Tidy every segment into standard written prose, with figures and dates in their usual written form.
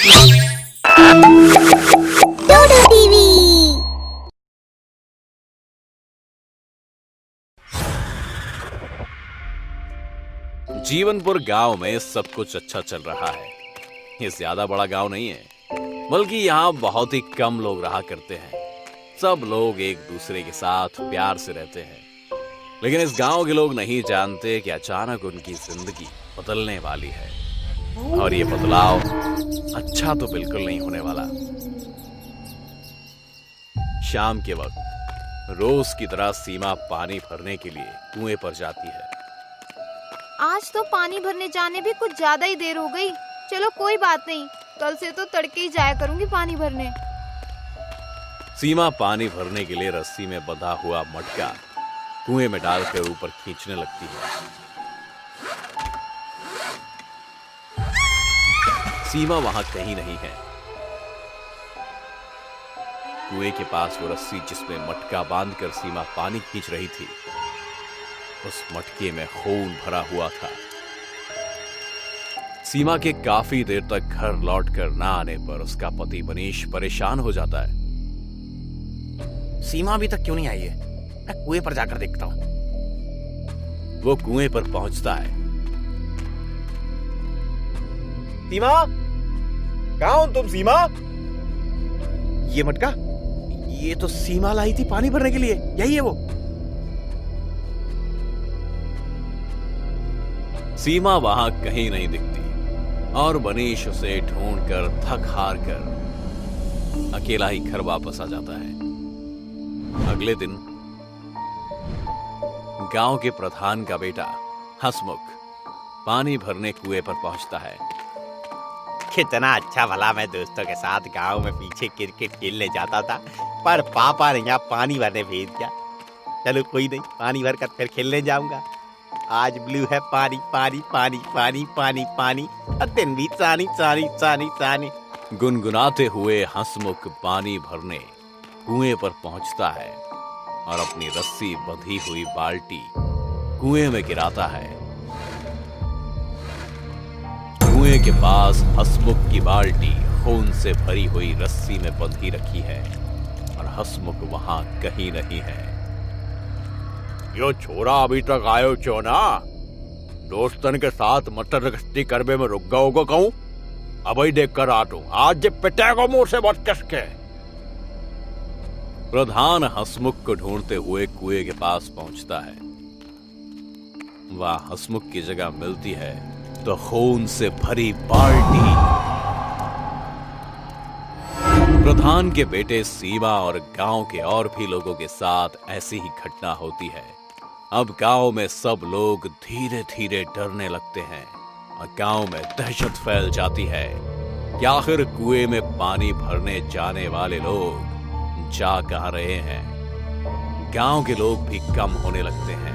डोडो TV. Jeevanpur गांव में सब कुछ अच्छा चल रहा है। ये ज्यादा बड़ा गांव नहीं है, बल्कि यहाँ बहुत ही कम लोग रहा करते हैं। सब लोग एक दूसरे के साथ प्यार से रहते हैं। लेकिन इस गांव के लोग नहीं जानते कि अचानक उनकी जिंदगी बदलने वाली है, और ये बदलाव अच्छा तो बिल्कुल नहीं होने वाला। शाम के वक्त रोज की तरह सीमा पानी भरने के लिए कुएं पर जाती है। आज तो पानी भरने जाने भी कुछ ज्यादा ही देर हो गई। चलो कोई बात नहीं, कल से तो तड़के ही जाया करूंगी पानी भरने। सीमा पानी भरने के लिए रस्सी में बंधा हुआ मटका कुएं में डालकर ऊपर खींचने लगती है। सीमा वहां कहीं नहीं है। कुएं के पास वो रस्सी जिसमें मटका बांधकर सीमा पानी खींच रही थी, उस मटके में खून भरा हुआ था। सीमा के काफी देर तक घर लौटकर ना आने पर उसका पति मनीष परेशान हो जाता है। सीमा अभी तक क्यों नहीं आई है? मैं कुएं पर जाकर देखता हूं। वो कुएं पर पहुंचता है। सीमा, कहां हो तुम सीमा? ये मटका, ये तो सीमा लाई थी पानी भरने के लिए। यही है वो। सीमा वहां कहीं नहीं दिखती और मनीष उसे ढूंढकर थक हार कर अकेला ही घर वापस आ जाता है। अगले दिन गांव के प्रधान का बेटा हसमुख पानी भरने कुएं पर पहुंचता है। कितना अच्छा भला मैं दोस्तों के साथ गांव में पीछे क्रिकेट खेलने जाता था, पर पापा ने यहाँ पानी भरने भेज दिया। चलो कोई नहीं, पानी भर कर फिर खेलने जाऊंगा। आज ब्लू है पानी पानी पानी पानी पानी पानी, और दिन भी सानी सानी सानी सानी। गुनगुनाते हुए हसमुख पानी भरने कुएं पर पहुंचता है और अपनी रस्सी बंधी हुई बाल्टी कुएं में गिराता है। कुएं के पास हसमुख की बाल्टी खून से भरी हुई रस्सी में बंधी रखी है और हसमुख वहां कहीं नहीं है। यो छोरा अभी तक आयो क्यों ना? दोस्तन के साथ मटर गश्ती करबे में रुक गओ को कहूं? अब ही देख कर आटू, आज जे पिटेगो मुंह से बच के। प्रधान हसमुख को ढूंढते हुए कुएं के पास पहुंचता है। वहां हसमुख की जगह मिलती है तो खून से भरी बाल्टी। प्रधान के बेटे सीमा और गांव के और भी लोगों के साथ ऐसी ही घटना होती है। अब गांव में सब लोग धीरे धीरे डरने लगते हैं और गांव में दहशत फैल जाती है कि आखिर कुएं में पानी भरने जाने वाले लोग जा कहां रहे हैं। गांव के लोग भी कम होने लगते हैं।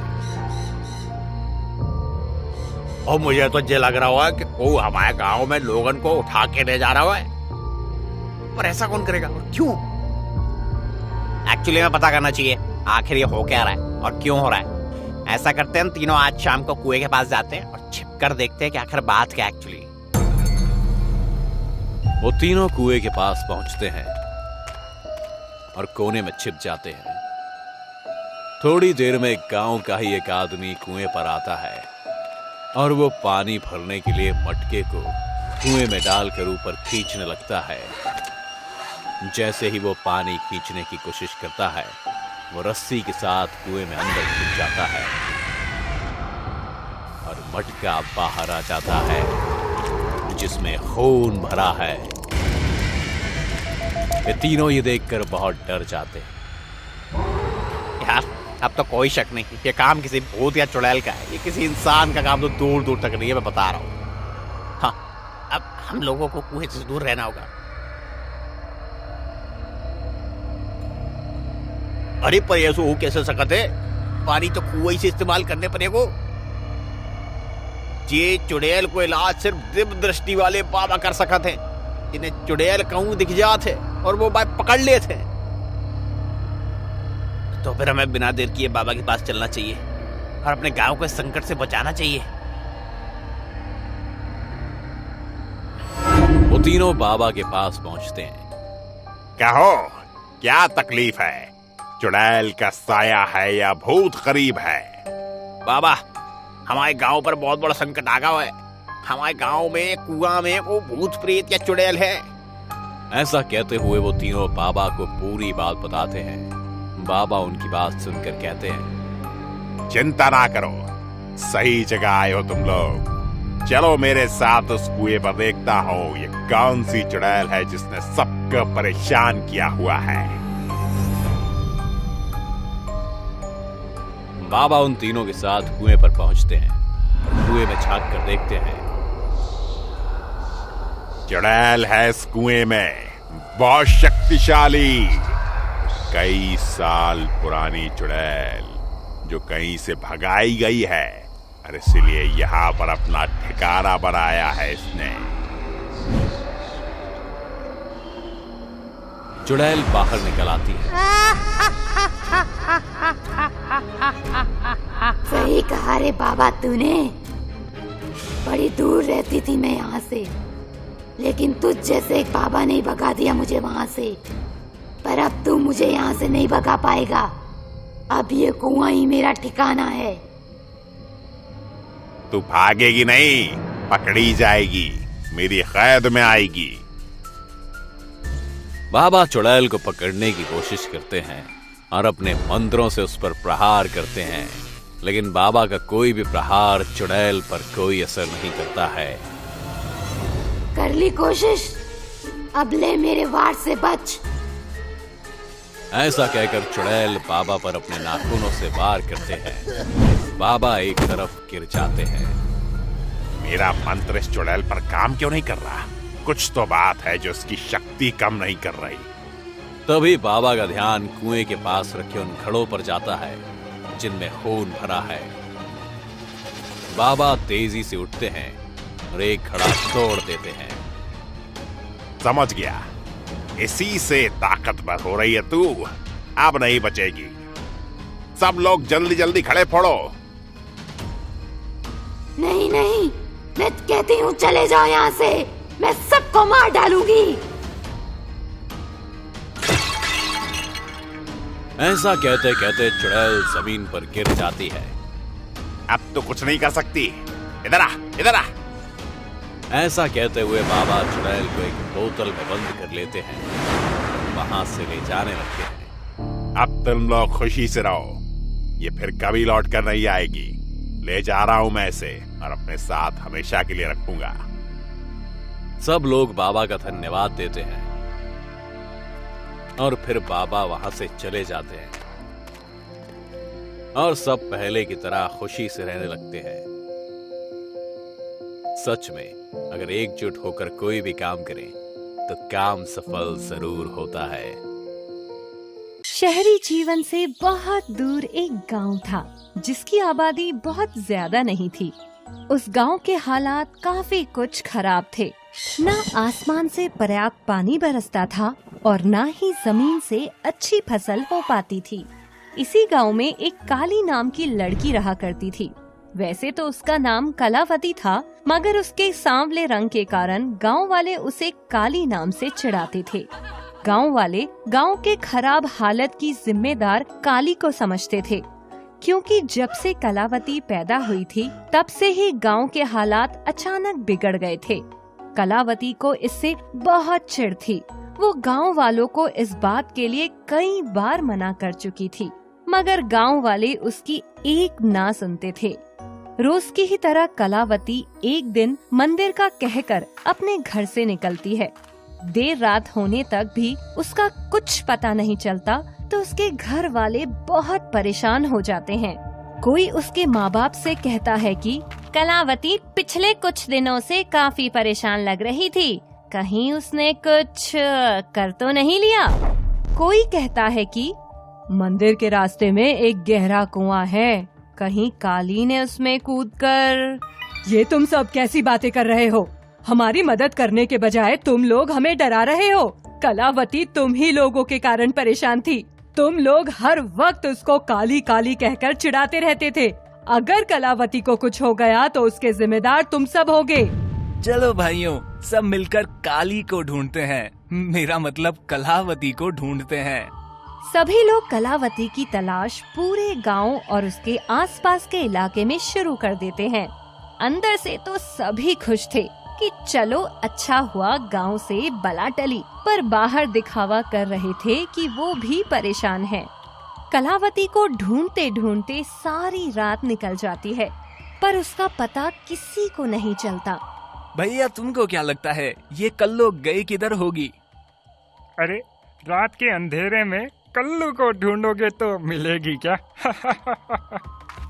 और मुझे तो ये लग रहा है कि वो हमारे गांव में लोगन को उठा के ले जा रहा है। पर ऐसा कौन करेगा और क्यों? एक्चुअली में पता करना चाहिए आखिर ये हो क्या रहा है और क्यों हो रहा है। ऐसा करते हैं, हम तीनों आज शाम को कुएं के पास जाते हैं और छिपकर देखते हैं कि आखिर बात क्या एक्चुअली। वो तीनों कुएं के पास पहुंचते हैं और कोने में छिप जाते हैं। थोड़ी देर में गांव का ही एक आदमी कुएं पर आता है और वो पानी भरने के लिए मटके को कुएं में डालकर ऊपर खींचने लगता है। जैसे ही वो पानी खींचने की कोशिश करता है, वो रस्सी के साथ कुएं में अंदर घुस जाता है और मटका बाहर आ जाता है जिसमें खून भरा है। ये तीनों ये देखकर बहुत डर जाते हैं। यार, अब तो कोई शक नहीं, ये काम किसी भूत या चुड़ैल का है। ये किसी इंसान का काम तो दूर दूर तक नहीं है, मैं बता रहा हूँ। हाँ, अब हम लोगों को कुएं से दूर रहना होगा। अरे पर ऐसा हो कैसे सकते है? पानी तो कुएं से इस्तेमाल करने पड़ेगा। ये चुड़ैल को इलाज सिर्फ दिव्य दृष्टि वाले बाबा कर सकते हैं, जिन्हें चुड़ैल कहूं दिख जाते और वो बाय पकड़ लेते। तो फिर हमें बिना देर किए बाबा के पास चलना चाहिए और अपने गांव को इस संकट से बचाना चाहिए। वो वो तीनों बाबा के पास पहुंचते हैं। कहो, क्या तकलीफ है? चुड़ैल का साया है या भूत करीब है? बाबा, हमारे गांव पर बहुत बड़ा संकट आ गया है। हमारे गांव में कुआं में वो भूत प्रेत या चुड़ैल है। ऐसा कहते हुए वो तीनों बाबा को पूरी बात बताते हैं। बाबा उनकी बात सुनकर कहते हैं, चिंता ना करो, सही जगह आए हो तुम लोग। चलो मेरे साथ उस कुएं पर, देखता हूँ ये कौन सी चुड़ैल है जिसने सबको परेशान किया हुआ है। बाबा उन तीनों के साथ कुएं पर पहुंचते हैं और कुएं में झांक कर देखते हैं। चुड़ैल है इस कुएं में, बहुत शक्तिशाली, कई साल पुरानी चुड़ैल जो कहीं से भगाई गई है और इसलिए यहाँ पर अपना ठिकाना बनाया है इसने। चुड़ैल बाहर निकल आती है। सही कहा रे बाबा तूने। बड़ी दूर रहती थी मैं यहाँ से, लेकिन तुझ जैसे एक बाबा ने भगा दिया मुझे वहाँ से। पर अब तू मुझे यहाँ से नहीं भगा पाएगा। अब ये कुआं ही मेरा ठिकाना है। तू भागेगी नहीं, पकड़ी जाएगी, मेरी कैद में आएगी। बाबा चुड़ैल को पकड़ने की कोशिश करते हैं और अपने मंत्रों से उस पर प्रहार करते हैं, लेकिन बाबा का कोई भी प्रहार चुड़ैल पर कोई असर नहीं करता है। कर ली कोशिश, अब ले मेरे वार से बच। ऐसा कहकर चुड़ैल बाबा पर अपने नाखूनों से वार करते हैं। बाबा एक तरफ गिर जाते हैं। मेरा मंत्र इस चुड़ैल पर काम क्यों नहीं कर रहा? कुछ तो बात है जो उसकी शक्ति कम नहीं कर रही। तभी बाबा का ध्यान कुएं के पास रखे उन घड़ों पर जाता है जिनमें खून भरा है। बाबा तेजी से उठते हैं और एक घड़ा तोड़ देते हैं। समझ गया, इसी से ताकतवर हो रही है तू। अब नहीं बचेगी। सब लोग जल्दी जल्दी खड़े फोड़ो। नहीं नहीं, मैं कहती हूँ चले जाओ यहाँ से, मैं सबको मार डालूंगी। ऐसा कहते कहते चुड़ैल जमीन पर गिर जाती है। अब तो कुछ नहीं कर सकती। इधर आ, इधर आ। ऐसा कहते हुए बाबा चुड़ैल को एक बोतल में बंद कर लेते हैं, वहां से ले जाने लगते हैं। अब तुम लोग खुशी से रहो, ये फिर कभी लौट कर नहीं आएगी। ले जा रहा हूं मैं इसे और अपने साथ हमेशा के लिए रखूंगा। सब लोग बाबा का धन्यवाद देते हैं और फिर बाबा वहां से चले जाते हैं और सब पहले की तरह खुशी से रहने लगते हैं। सच में अगर एकजुट होकर कोई भी काम करें तो काम सफल जरूर होता है। शहरी जीवन से बहुत दूर एक गांव था जिसकी आबादी बहुत ज्यादा नहीं थी। उस गांव के हालात काफी कुछ खराब थे। न आसमान से पर्याप्त पानी बरसता था और न ही जमीन से अच्छी फसल हो पाती थी। इसी गांव में एक काली नाम की लड़की रहा करती थी। वैसे तो उसका नाम कलावती था, मगर उसके सांवले रंग के कारण गांव वाले उसे काली नाम से चिढ़ाते थे। गांव वाले गांव के खराब हालत की जिम्मेदार काली को समझते थे, क्योंकि जब से कलावती पैदा हुई थी तब से ही गांव के हालात अचानक बिगड़ गए थे। कलावती को इससे बहुत चिढ़ थी। वो गांव वालों को इस बात के लिए कई बार मना कर चुकी थी, मगर गांव वाले उसकी एक ना सुनते थे। रोज की ही तरह कलावती एक दिन मंदिर का कहकर अपने घर से निकलती है। देर रात होने तक भी उसका कुछ पता नहीं चलता तो उसके घर वाले बहुत परेशान हो जाते हैं। कोई उसके माँ बाप से कहता है कि कलावती पिछले कुछ दिनों से काफी परेशान लग रही थी, कहीं उसने कुछ कर तो नहीं लिया। कोई कहता है कि मंदिर के रास्ते में एक गहरा कुआं है, कहीं काली ने उसमें कूदकर। ये तुम सब कैसी बातें कर रहे हो? हमारी मदद करने के बजाय तुम लोग हमें डरा रहे हो। कलावती तुम ही लोगों के कारण परेशान थी। तुम लोग हर वक्त उसको काली काली कहकर चिढ़ाते रहते थे। अगर कलावती को कुछ हो गया तो उसके जिम्मेदार तुम सब होगे। चलो भाइयों, सब मिलकर काली को ढूंढते हैं। मेरा मतलब कलावती को ढूंढते हैं। सभी लोग कलावती की तलाश पूरे गांव और उसके आसपास के इलाके में शुरू कर देते हैं। अंदर से तो सभी खुश थे कि चलो अच्छा हुआ गांव से बला टली, पर बाहर दिखावा कर रहे थे कि वो भी परेशान हैं। कलावती को ढूंढते ढूंढते सारी रात निकल जाती है, पर उसका पता किसी को नहीं चलता। भैया तुमको क्या लगता है ये कल्लो गई किधर होगी? अरे रात के अंधेरे में कल्लू को ढूंढोगे तो मिलेगी क्या?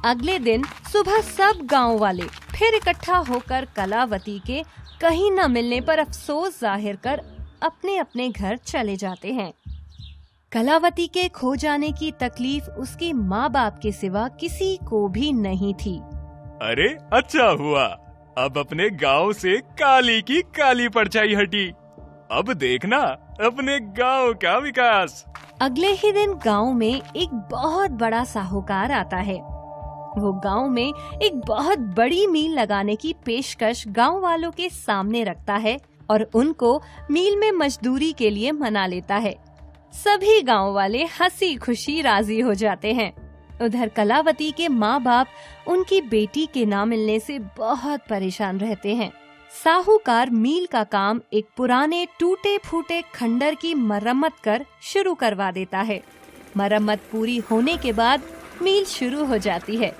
अगले दिन सुबह सब गांव वाले फिर इकट्ठा होकर कलावती के कहीं न मिलने पर अफसोस जाहिर कर अपने अपने घर चले जाते हैं। कलावती के खो जाने की तकलीफ उसके माँ बाप के सिवा किसी को भी नहीं थी। अरे अच्छा हुआ, अब अपने गांव से काली की काली परछाई हटी। अब देखना अपने गांव का विकास। अगले ही दिन गांव में एक बहुत बड़ा साहूकार आता है। वो गांव में एक बहुत बड़ी मील लगाने की पेशकश गांव वालों के सामने रखता है और उनको मील में मजदूरी के लिए मना लेता है। सभी गांव वाले हंसी खुशी राजी हो जाते हैं। उधर कलावती के माँ बाप उनकी बेटी के ना मिलने से बहुत परेशान रहते हैं। साहूकार मील का काम एक पुराने टूटे फूटे खंडर की मरम्मत कर शुरू करवा देता है। मरम्मत पूरी होने के बाद मील शुरू हो जाती है।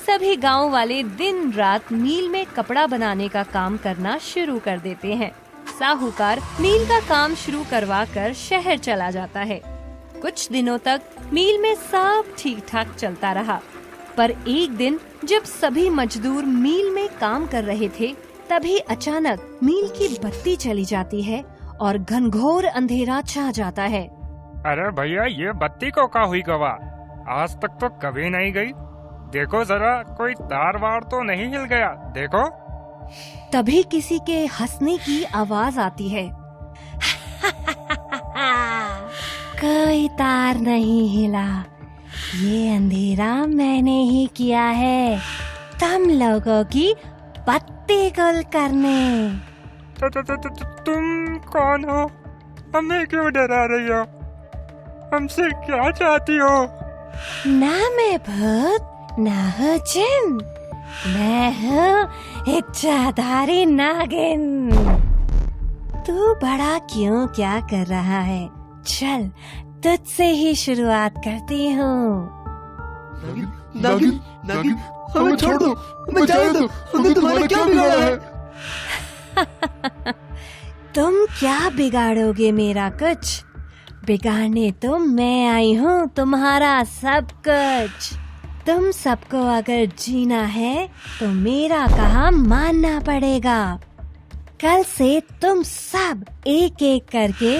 सभी गांव वाले दिन रात मील में कपड़ा बनाने का काम करना शुरू कर देते हैं। साहूकार मील का काम शुरू करवा कर शहर चला जाता है। कुछ दिनों तक मील में सब ठीक ठाक चलता रहा, पर एक दिन जब सभी मजदूर मील में काम कर रहे थे, तभी अचानक मील की बत्ती चली जाती है और घनघोर अंधेरा छा जाता है। अरे भैया, ये बत्ती को का हुई गवा? आज तक तो कभी नहीं गई। देखो जरा, कोई तार वार तो नहीं हिल गया? देखो। तभी किसी के हंसने की आवाज आती है। कोई तार नहीं हिला, ये अंधेरा मैंने ही किया है तुम लोगों की बत्ती गुल करने। तुम कौन हो? हमें क्यों डरा रही हो? हमसे क्या चाहती हो? ना मैं भूत, ना हूँ जिन, मैं हूँ इच्छाधारी नागिन। तू बड़ा क्यों क्या कर रहा है? चल तुझसे ही शुरुआत करती हूँ। नागिन, नागिन, हमें छोड़ दो, हमें जाने दो, हमने तुम्हारा क्या बिगाड़ा है? तुम क्या बिगाड़ोगे मेरा कुछ? बिगाड़ने तो मैं आई हूँ तुम्हारा सब कुछ। तुम सबको अगर जीना है तो मेरा कहा मानना पड़ेगा। कल से तुम सब एक एक करके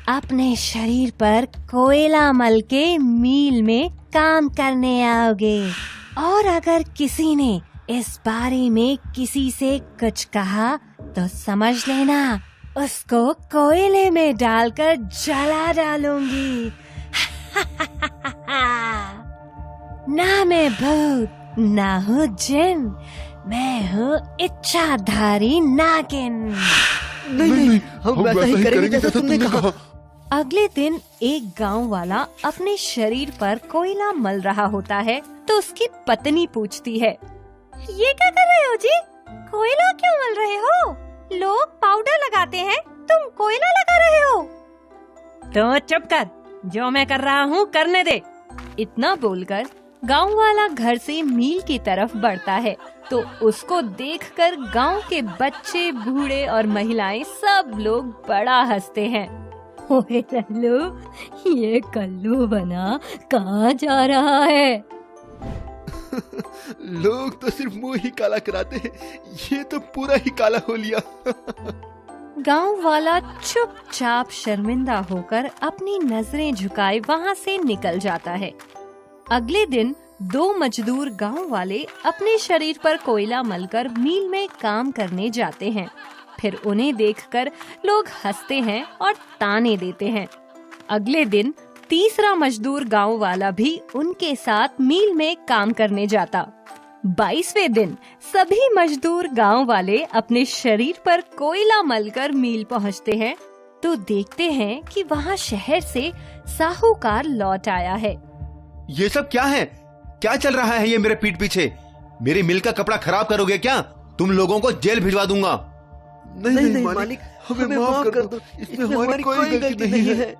अपने शरीर पर कोयला मल के मील में काम करने आओगे, और अगर किसी ने इस बारे में किसी से कुछ कहा तो समझ लेना उसको कोयले में डालकर जला डालूंगी। ना मैं भूत, ना हूँ जिन, मैं हूँ इच्छाधारी नागिन। नहीं, हम वैसा ही करेंगे जैसा तुमने कहा। अगले दिन एक गांव वाला अपने शरीर पर कोयला मल रहा होता है तो उसकी पत्नी पूछती है, ये क्या कर रहे हो जी? कोयला क्यों मल रहे हो? लोग पाउडर लगाते हैं, तुम कोयला लगा रहे हो? तो चुप कर, जो मैं कर रहा हूँ करने दे। इतना बोलकर गांव वाला घर से मील की तरफ बढ़ता है तो उसको देखकर गांव के बच्चे, बूढ़े और महिलाएं सब लोग बड़ा हंसते हैं। ओए कल्लू, ये कल्लू बना कहाँ जा रहा है? लोग तो सिर्फ मुंह ही काला कराते हैं, ये तो पूरा ही काला हो लिया। गांव वाला चुपचाप शर्मिंदा होकर अपनी नजरें झुकाए वहाँ से निकल जाता है। अगले दिन दो मजदूर गांव वाले अपने शरीर पर कोयला मलकर मील में काम करने जाते हैं। फिर उन्हें देखकर लोग हंसते हैं और ताने देते हैं। अगले दिन तीसरा मजदूर गांव वाला भी उनके साथ मील में काम करने जाता। 22वें दिन सभी मजदूर गांव वाले अपने शरीर पर कोयला मलकर मिल पहुंचते हैं तो देखते हैं कि वहां शहर से साहूकार लौट आया है। ये सब क्या है? क्या चल रहा है ये मेरे पीठ पीछे? मेरी मिल का कपड़ा खराब करोगे क्या? तुम लोगों को जेल भिजवा दूंगा। नहीं मालिक, हमें माफ कर दो, इसमें हमारी कोई गलती नहीं है।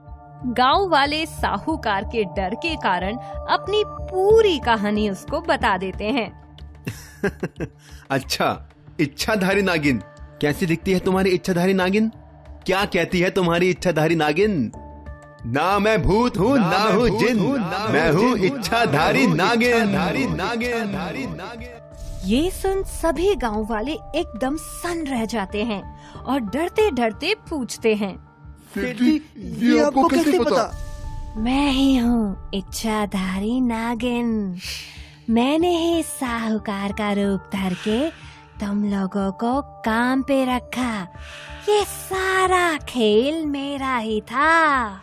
गांव वाले साहूकार के डर के कारण अपनी पूरी कहानी उसको बता देते हैं। अच्छा, इच्छाधारी नागिन, कैसी दिखती है तुम्हारी इच्छाधारी नागिन? क्या कहती है तुम्हारी इच्छाधारी नागिन? ना मैं भूत हूँ, ना हूँ जिन, मैं हूँ इच्छाधारी नागिन। ये सुन सभी गांव वाले एकदम सन्न रह जाते हैं और डरते डरते पूछते हैं, ये आपको कैसे पता? मैं ही हूँ इच्छाधारी नागिन। मैंने ही साहूकार का रूप धर के तुम लोगों को काम पे रखा। ये सारा खेल मेरा ही था।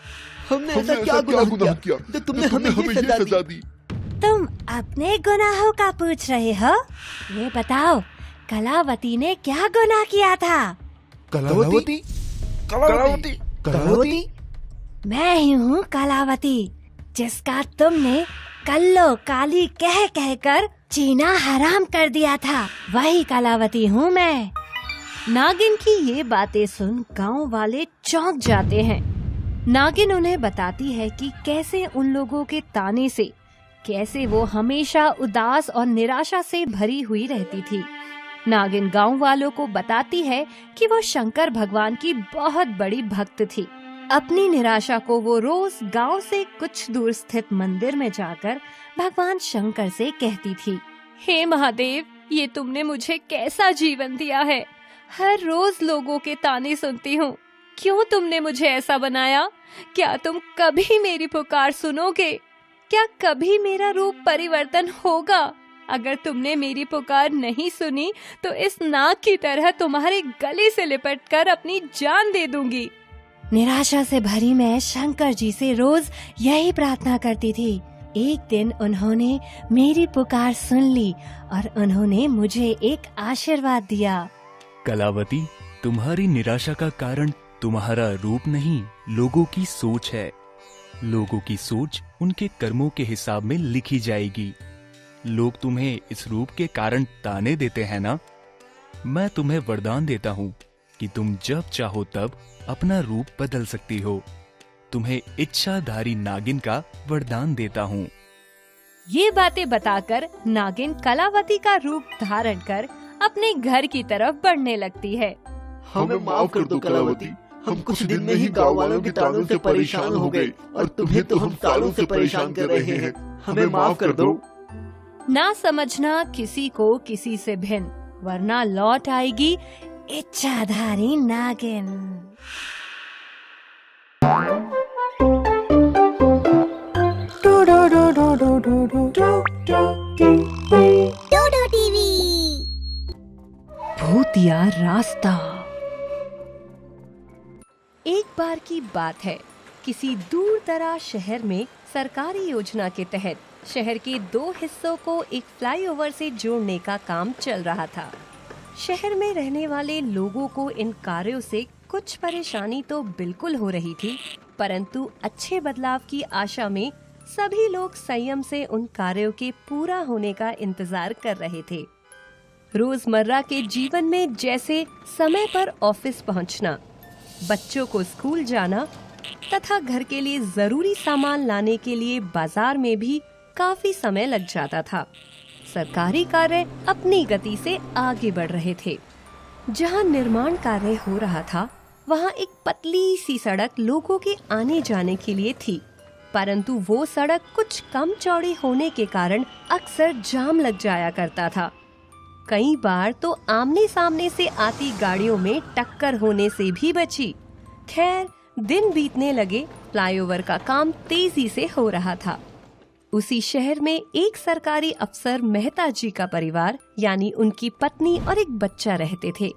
हमने ऐसा क्या गुनाह किया जो तुमने हमें ये सजा दी? तुम अपने गुनाहों का पूछ रहे हो? ये बताओ, कलावती ने क्या गुनाह किया था? कलावती? मैं ही हूँ कलावती, जिसका तुमने कल्लो काली कह कहकर जीना हराम कर दिया था। वही कलावती हूँ मैं। नागिन की ये बातें सुन गांव वाले चौंक जाते हैं। नागिन उन्हें बताती है कि कैसे उन लोगों के ताने से कैसे वो हमेशा उदास और निराशा से भरी हुई रहती थी। नागिन गांव वालों को बताती है कि वो शंकर भगवान की बहुत बड़ी भक्त थी। अपनी निराशा को वो रोज गांव से कुछ दूर स्थित मंदिर में जाकर भगवान शंकर से कहती थी, हे महादेव, ये तुमने मुझे कैसा जीवन दिया है। हर रोज लोगों के ताने सुनती हूँ। क्यों तुमने मुझे ऐसा बनाया? क्या तुम कभी मेरी पुकार सुनोगे? क्या कभी मेरा रूप परिवर्तन होगा? अगर तुमने मेरी पुकार नहीं सुनी तो इस नाग की तरह तुम्हारे गले से लिपटकर अपनी जान दे दूंगी। निराशा से भरी मैं शंकर जी से रोज यही प्रार्थना करती थी। एक दिन उन्होंने मेरी पुकार सुन ली और उन्होंने मुझे एक आशीर्वाद दिया। कलावती, तुम्हारी निराशा का कारण तुम्हारा रूप नहीं, लोगों की सोच है। लोगों की सोच उनके कर्मों के हिसाब में लिखी जाएगी। लोग तुम्हें इस रूप के कारण ताने देते हैं ना? मैं तुम्हें वरदान देता हूँ कि तुम जब चाहो तब अपना रूप बदल सकती हो। तुम्हें इच्छाधारी नागिन का वरदान देता हूँ। ये बातें बताकर नागिन कलावती का रूप धारण कर अपने घर की तरफ बढ़ने लगती है। हमें माफ कर दो कलावती, हम कुछ दिन में ही गांव वालों के तानों से परेशान हो गए और तुम्हें तो हम सालों से परेशान कर रहे हैं। हमें माफ कर दो। ना समझना किसी को किसी से भिन्न, वरना लौट आएगी इच्छाधारी नागिन। डोडो टीवी। भूतिया रास्ता। एक बार की बात है, किसी दूर दराज शहर में सरकारी योजना के तहत शहर के 2 हिस्सों को एक फ्लाईओवर से जोड़ने का काम चल रहा था। शहर में रहने वाले लोगों को इन कार्यों से कुछ परेशानी तो बिल्कुल हो रही थी, परंतु अच्छे बदलाव की आशा में सभी लोग संयम से उन कार्यों के पूरा होने का इंतजार कर रहे थे। रोजमर्रा के जीवन में जैसे समय पर ऑफिस पहुंचना, बच्चों को स्कूल जाना तथा घर के लिए जरूरी सामान लाने के लिए बाजार में भी काफी समय लग जाता था। सरकारी कार्य अपनी गति से आगे बढ़ रहे थे। जहां निर्माण कार्य हो रहा था, वहां एक पतली सी सड़क लोगों के आने जाने के लिए थी, परंतु वो सड़क कुछ कम चौड़ी होने के कारण अक्सर जाम लग जाया करता था। कई बार तो आमने सामने से आती गाड़ियों में टक्कर होने से भी बची। खैर, दिन बीतने लगे, फ्लाईओवर का काम तेजी से हो रहा था। उसी शहर में एक सरकारी अफसर मेहता जी का परिवार यानी उनकी पत्नी और एक बच्चा रहते थे।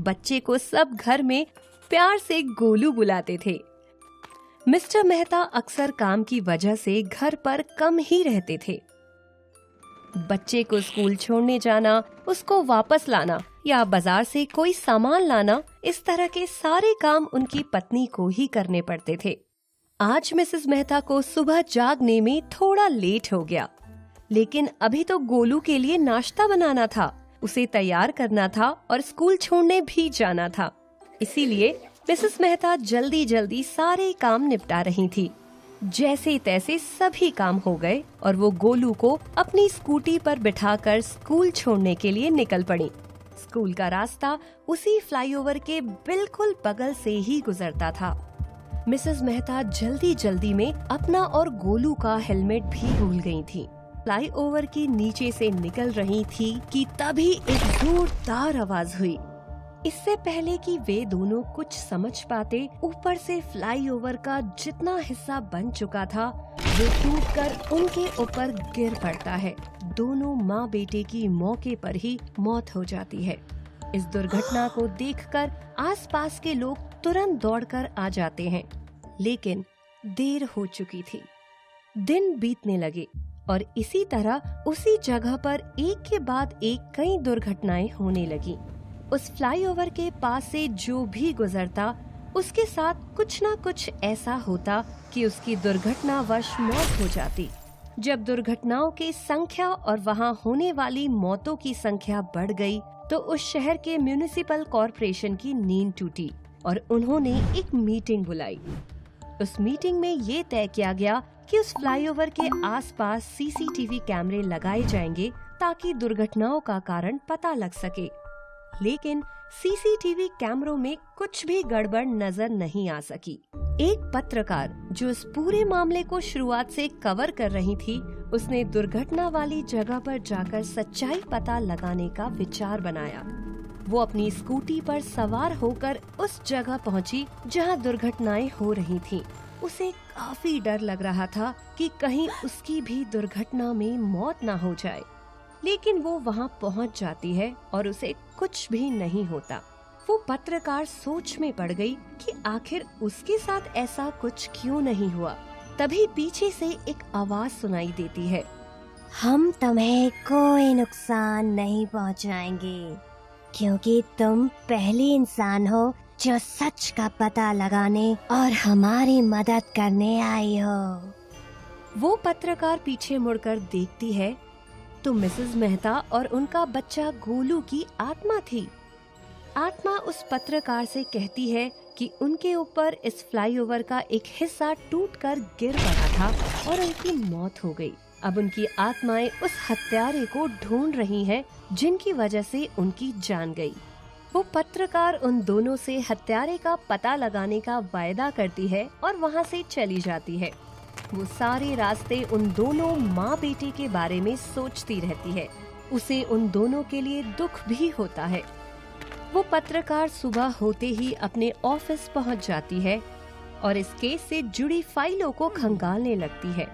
बच्चे को सब घर में प्यार से गोलू बुलाते थे। मिस्टर मेहता अक्सर काम की वजह से घर पर कम ही रहते थे। बच्चे को स्कूल छोड़ने जाना, उसको वापस लाना या बाजार से कोई सामान लाना, इस तरह के सारे काम उनकी पत्नी को ही करने पड़ते थे। आज मिसेस मेहता को सुबह जागने में थोड़ा लेट हो गया, लेकिन अभी तो गोलू के लिए नाश्ता बनाना था, उसे तैयार करना था और स्कूल छोड़ने भी जाना था। इसीलिए मिसेस मेहता जल्दी जल्दी सारे काम निपटा रही थी। जैसे तैसे सभी काम हो गए और वो गोलू को अपनी स्कूटी पर बिठाकर स्कूल छोड़ने के लिए निकल पड़ी। स्कूल का रास्ता उसी फ्लाईओवर के बिल्कुल बगल से ही गुजरता था। मिसेस मेहता जल्दी जल्दी में अपना और गोलू का हेलमेट भी भूल गई थी। फ्लाईओवर के नीचे से निकल रही थी कि तभी एक जोरदार आवाज हुई। इससे पहले कि वे दोनों कुछ समझ पाते, ऊपर से फ्लाईओवर का जितना हिस्सा बन चुका था वो टूटकर उनके ऊपर गिर पड़ता है। दोनों माँ बेटे की मौके पर ही मौत हो जाती है। इस दुर्घटना को देखकर आसपास के लोग तुरंत दौड़कर आ जाते हैं, लेकिन देर हो चुकी थी। दिन बीतने लगे और इसी तरह उसी जगह पर एक के बाद एक कई दुर्घटनाएं होने लगी। उस फ्लाईओवर के पास से जो भी गुजरता, उसके साथ कुछ न कुछ ऐसा होता कि उसकी दुर्घटनावश मौत हो जाती। जब दुर्घटनाओं की संख्या और वहां होने वाली मौतों की संख्या बढ़ गई, तो उस शहर के म्युनिसिपल कॉर्पोरेशन की नींद टूटी और उन्होंने एक मीटिंग बुलाई। उस मीटिंग में ये तय किया गया कि उस फ्लाईओवर के आसपास सीसीटीवी कैमरे लगाए जाएंगे ताकि दुर्घटनाओं का कारण पता लग सके। लेकिन सीसीटीवी कैमरों में कुछ भी गड़बड़ नजर नहीं आ सकी। एक पत्रकार जो इस पूरे मामले को शुरुआत से कवर कर रही थी, उसने दुर्घटना वाली जगह पर जाकर सच्चाई पता लगाने का विचार बनाया। वो अपनी स्कूटी पर सवार होकर उस जगह पहुंची जहां दुर्घटनाएं हो रही थीं। उसे काफी डर लग रहा था कि कहीं उसकी भी दुर्घटना में मौत ना हो जाए, लेकिन वो वहां पहुंच जाती है और उसे कुछ भी नहीं होता। वो पत्रकार सोच में पड़ गई कि आखिर उसके साथ ऐसा कुछ क्यों नहीं हुआ। तभी पीछे से एक आवाज सुनाई देती है, हम तुम्हें कोई नुकसान नहीं पहुंचाएंगे, क्योंकि तुम पहली इंसान हो जो सच का पता लगाने और हमारी मदद करने आई हो। वो पत्रकार पीछे मुड़कर देखती है तो मिसेस मेहता और उनका बच्चा गोलू की आत्मा थी। आत्मा उस पत्रकार से कहती है कि उनके ऊपर इस फ्लाईओवर का एक हिस्सा टूटकर गिर पड़ा था और उनकी मौत हो गई। अब उनकी आत्माएं उस हत्यारे को ढूंढ रही हैं, जिनकी वजह से उनकी जान गई। वो पत्रकार उन दोनों से हत्यारे का पता लगाने का वायदा करती है और वहाँ से चली जाती है। वो सारे रास्ते उन दोनों माँ बेटे के बारे में सोचती रहती है। उसे उन दोनों के लिए दुख भी होता है। वो पत्रकार सुबह होते ही अपने ऑफिस पहुँच जाती है और इस केस से जुड़ी फाइलों को खंगालने लगती है।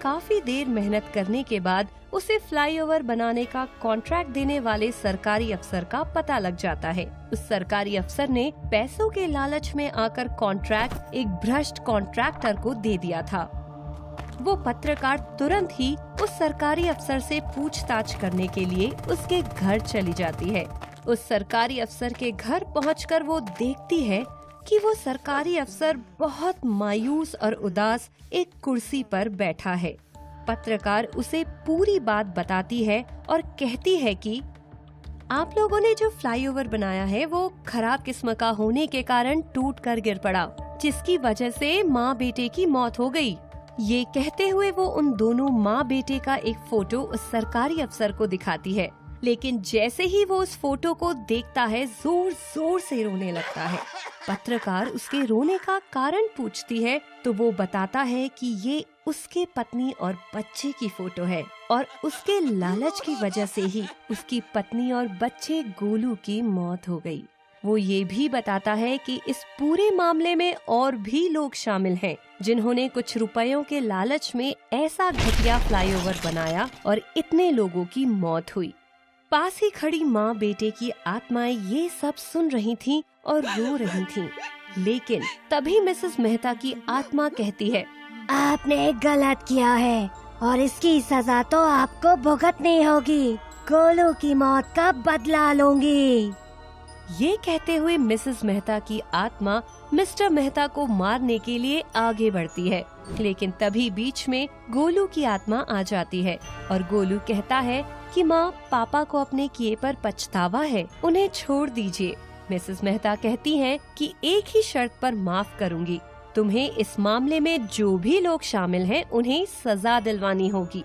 काफी देर मेहनत करने के बाद उसे फ्लाईओवर बनाने का कॉन्ट्रैक्ट देने वाले सरकारी अफसर का पता लग जाता है। उस सरकारी अफसर ने पैसों के लालच में आकर कॉन्ट्रैक्ट एक भ्रष्ट कॉन्ट्रैक्टर को दे दिया था। वो पत्रकार तुरंत ही उस सरकारी अफसर से पूछताछ करने के लिए उसके घर चली जाती है। उस सरकारी अफसर के घर पहुंचकर वो देखती है कि वो सरकारी अफसर बहुत मायूस और उदास एक कुर्सी पर बैठा है। पत्रकार उसे पूरी बात बताती है और कहती है कि आप लोगों ने जो फ्लाईओवर बनाया है वो खराब किस्म का होने के कारण टूट कर गिर पड़ा, जिसकी वजह से माँ बेटे की मौत हो गई। ये कहते हुए वो उन दोनों माँ बेटे का एक फोटो उस सरकारी अफसर को दिखाती है, लेकिन जैसे ही वो उस फोटो को देखता है जोर जोर से रोने लगता है। पत्रकार उसके रोने का कारण पूछती है तो वो बताता है कि ये उसके पत्नी और बच्चे की फोटो है और उसके लालच की वजह से ही उसकी पत्नी और बच्चे गोलू की मौत हो गई। वो ये भी बताता है कि इस पूरे मामले में और भी लोग शामिल हैं, जिन्होंने कुछ रुपयों के लालच में ऐसा घटिया फ्लाईओवर बनाया और इतने लोगों की मौत हुई। पास ही खड़ी माँ बेटे की आत्माएं ये सब सुन रही थीं और रो रही थीं। लेकिन तभी मिसेस मेहता की आत्मा कहती है, आपने गलत किया है, और इसकी सजा तो आपको भुगतनी होगी। गोलू की मौत का बदला लूंगी। ये कहते हुए मिसेस मेहता की आत्मा मिस्टर मेहता को मारने के लिए आगे बढ़ती है, लेकिन तभी बीच में गोलू की आत्मा आ जाती है और गोलू कहता है कि माँ, पापा को अपने किए पर पछतावा है, उन्हें छोड़ दीजिए। मिसेस मेहता कहती हैं कि एक ही शर्त पर माफ करूंगी, तुम्हें इस मामले में जो भी लोग शामिल हैं उन्हें सजा दिलवानी होगी।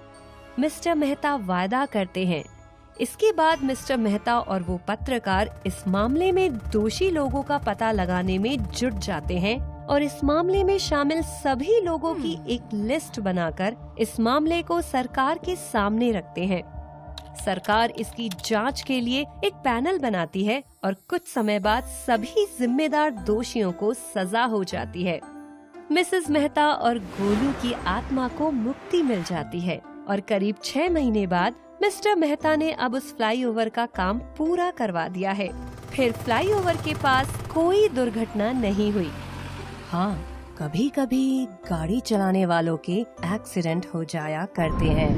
मिस्टर मेहता वायदा करते हैं। इसके बाद मिस्टर मेहता और वो पत्रकार इस मामले में दोषी लोगों का पता लगाने में जुट जाते हैं और इस मामले में शामिल सभी लोगों की एक लिस्ट बनाकर इस मामले को सरकार के सामने रखते हैं। सरकार इसकी जांच के लिए एक पैनल बनाती है और कुछ समय बाद सभी जिम्मेदार दोषियों को सजा हो जाती है। मिसेस मेहता और गोलू की आत्मा को मुक्ति मिल जाती है और करीब 6 महीने बाद मिस्टर मेहता ने अब उस फ्लाईओवर का काम पूरा करवा दिया है। फिर फ्लाईओवर के पास कोई दुर्घटना नहीं हुई। हाँ, कभी कभी गाड़ी चलाने वालों के एक्सीडेंट हो जाया करते हैं।